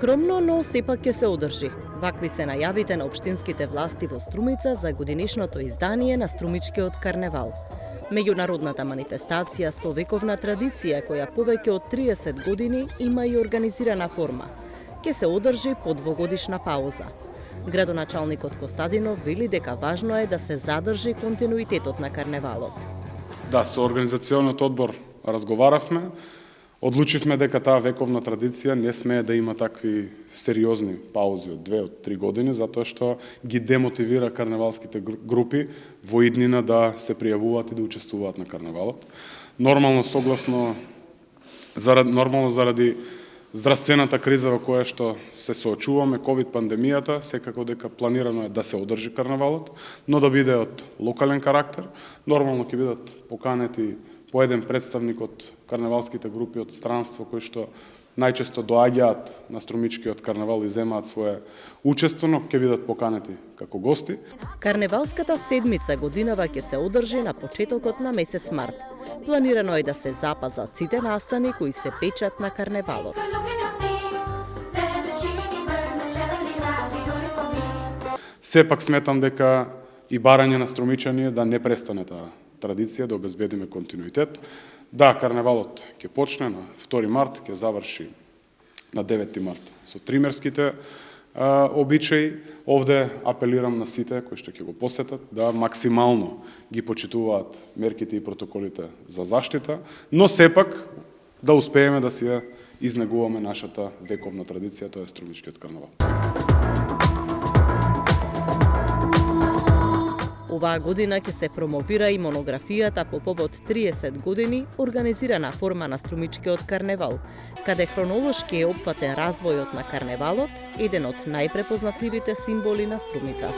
Скромно, но сепак ќе се одржи. Вакви се најавите на општинските власти во Струмица за годинишното издание на Струмичкиот карневал. Меѓународната манифестација со вековна традиција која повеќе од 30 години има и организирана форма. Ќе се одржи по двогодишна пауза. Градоначалникот Костадинов вели дека важно е да се задржи континуитетот на карневалот. Да, со организациониот одбор разговаравме. Одлучивме дека таа вековна традиција не смее да има такви сериозни паузи од 2 од 3 години, затоа што ги демотивира карневалските групи во иднина да се пријавуваат и да учествуваат на карневалот. Нормално заради здравствената криза во која што се соочуваме, ковид пандемијата, секако дека планирано е да се одржи карневалот, но да биде од локален карактер. Нормално ќе бидат поканети по еден представник од карневалските групи од странство кои што најчесто доаѓаат на Струмичкиот карневал и земаат свое учество, но ќе бидат поканети како гости. Карневалската седмица годинава ќе се одржи на почетокот на месец март. Планирано е да се запазат сите настани кои се печат на карневалот. Сепак сметам дека и барање на струмичани е да не престане таа традиција, да обезбедиме континуитет. Да, карневалот ќе почне на 2 март, ќе заврши на 9 март со тримерските обичаи. Овде апелирам на сите кои што ќе го посетат да максимално ги почитуваат мерките и протоколите за заштита, но сепак да успееме да си ја изнегуваме нашата вековна традиција, тоа е Струмичкиот карневал. Оваа година ќе се промовира и монографијата по повод 30 години организирана форма на Струмичкиот карневал, каде хронолошки е опфатен развојот на карневалот, еден од најпрепознатливите символи на Струмица.